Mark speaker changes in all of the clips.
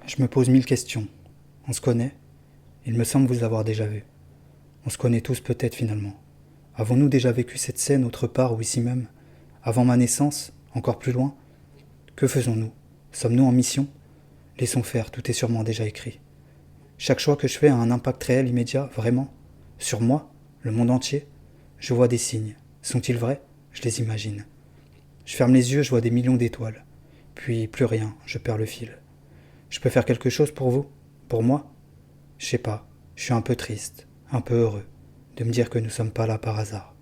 Speaker 1: Je me pose 1000 questions. On se connaît? Il me semble vous avoir déjà vu. On se connaît tous peut-être finalement. Avons-nous déjà vécu cette scène autre part ou ici même? Avant ma naissance? Encore plus loin? Que faisons-nous? Sommes-nous en mission? Laissons faire, tout est sûrement déjà écrit. Chaque choix que je fais a un impact réel, immédiat, vraiment? Sur moi? Le monde entier? Je vois des signes. Sont-ils vrais? Je les imagine. Je ferme les yeux, je vois des millions d'étoiles. Puis plus rien, je perds le fil. Je peux faire quelque chose pour vous? Pour moi? Je sais pas, je suis un peu triste, un peu heureux, de me dire que nous sommes pas là par hasard.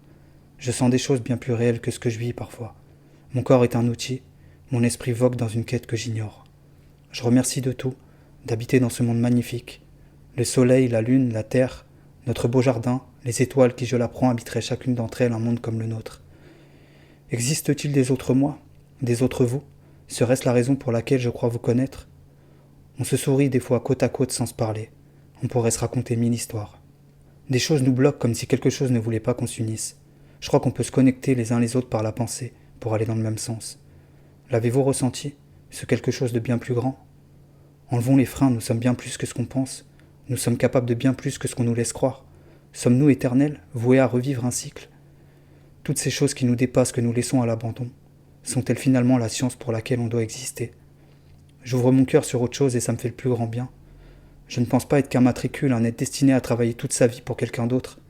Speaker 1: Je sens des choses bien plus réelles que ce que je vis parfois. Mon corps est un outil, mon esprit vogue dans une quête que j'ignore. Je remercie de tout, d'habiter dans ce monde magnifique. Le soleil, la lune, la terre, notre beau jardin, les étoiles qui, je l'apprends, habiteraient chacune d'entre elles un monde comme le nôtre. Existe-t-il des autres moi, des autres vous? Serait-ce la raison pour laquelle je crois vous connaître? On se sourit des fois côte à côte sans se parler. On pourrait se raconter 1000 histoires. Des choses nous bloquent comme si quelque chose ne voulait pas qu'on s'unisse. Je crois qu'on peut se connecter les uns les autres par la pensée pour aller dans le même sens. L'avez-vous ressenti, ce quelque chose de bien plus grand? Enlevons les freins, nous sommes bien plus que ce qu'on pense. Nous sommes capables de bien plus que ce qu'on nous laisse croire. Sommes-nous éternels, voués à revivre un cycle? Toutes ces choses qui nous dépassent, que nous laissons à l'abandon, sont-elles finalement la science pour laquelle on doit exister? J'ouvre mon cœur sur autre chose et ça me fait le plus grand bien. Je ne pense pas être qu'un matricule, un être destiné à travailler toute sa vie pour quelqu'un d'autre.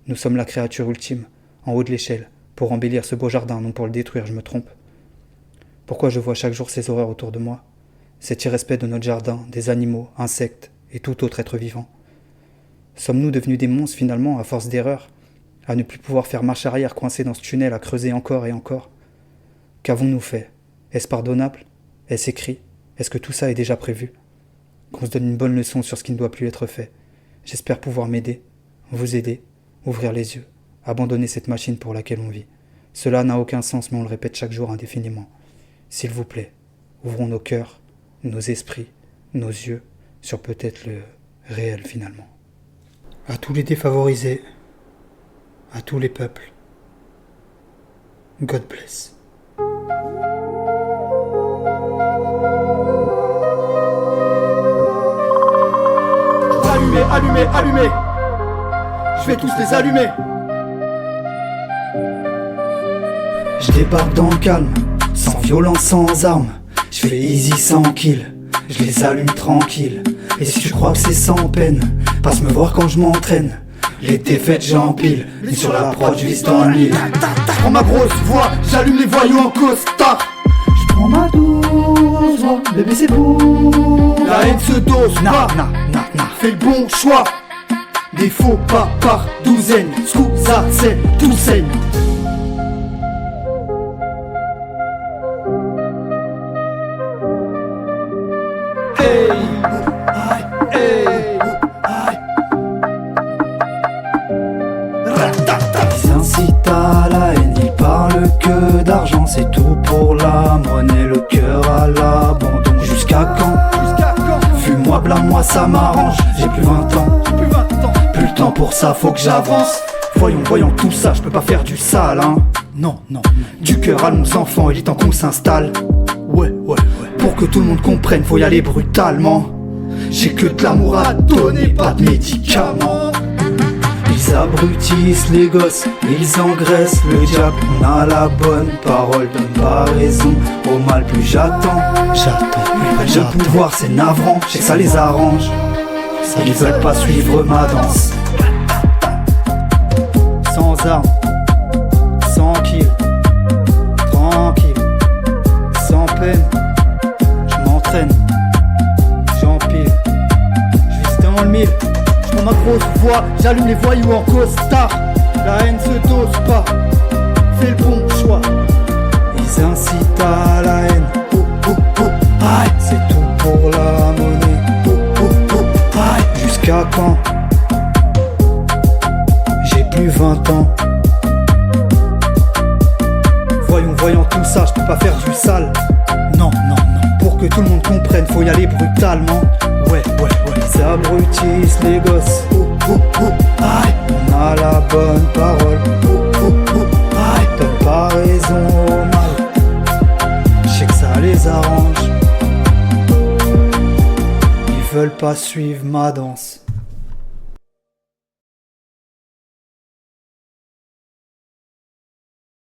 Speaker 1: Nous sommes la créature ultime, en haut de l'échelle, pour embellir ce beau jardin, non pour le détruire, je me trompe. Pourquoi je vois chaque jour ces horreurs autour de moi? Cet irrespect de notre jardin, des animaux, insectes et tout autre être vivant. Sommes-nous devenus des monstres finalement, à force d'erreurs, à ne plus pouvoir faire marche arrière coincés dans ce tunnel, à creuser encore et encore? Qu'avons-nous fait? Est-ce pardonnable? Est-ce écrit? Est-ce que tout ça est déjà prévu? Qu'on se donne une bonne leçon sur ce qui ne doit plus être fait. J'espère pouvoir m'aider, vous aider, ouvrir les yeux, abandonner cette machine pour laquelle on vit. Cela n'a aucun sens, mais on le répète chaque jour indéfiniment. S'il vous plaît, ouvrons nos cœurs, nos esprits, nos yeux, sur peut-être le réel finalement. À tous les défavorisés, à tous les peuples, God bless.
Speaker 2: Allumez, allumez, allumez. Je vais tous les allumer.
Speaker 1: Je débarque dans le calme, sans violence, sans armes. Je fais easy sans kill, je les allume tranquille. Et si tu crois que c'est sans peine, passe me voir quand je m'entraîne. Les défaites j'empile, mais sur la prod je vise dans l'île.
Speaker 2: Je prends ma grosse voix, j'allume les voyous en costard.
Speaker 1: Je prends ma douce voix, bébé c'est beau.
Speaker 2: La haine se dose pas, fais le bon choix. Des faux pas par douzaine, scusa, c'est tout saigne. Hey, hey,
Speaker 1: Ils incitent à la haine, ils parlent que d'argent. C'est tout pour la monnaie, le cœur à l'abandon. Jusqu'à quand? Fume-moi, blâme-moi, ça m'arrange. J'ai plus 20 ans, plus le temps pour ça, faut que j'avance. Voyons tout ça, je peux pas faire du sale, hein. Non. Du cœur à nos enfants, il est temps qu'on s'installe. Ouais. Pour que tout le monde comprenne, faut y aller brutalement. J'ai que de l'amour à donner, pas de médicaments. Ils abrutissent les gosses, ils engraissent le diable. On a la bonne parole, donne pas raison au mal. Plus j'attends. Le pouvoir c'est navrant, je sais que ça les arrange. Ils veulent pas suivre ma danse. Sans armes, sans kill, tranquille, sans peine. Je m'entraîne, j'empile, je vise dans le mille.
Speaker 2: je prends ma grosse voix, j'allume les voyous en costard. La haine se dose pas, fais le bon choix.
Speaker 1: Ils incitent à la haine. Aïe, c'est tout pour la monnaie. Aïe, jusqu'à quand? J'ai plus 20 ans. Voyons tout ça, je peux pas faire du sale. Non. Pour que tout le monde comprenne, faut y aller brutalement. Ouais. Ils abrutissent les gosses. Aïe, on a la bonne parole. Aïe, donne pas raison au mal. Je sais que ça les arrange. veulent pas suivre ma danse.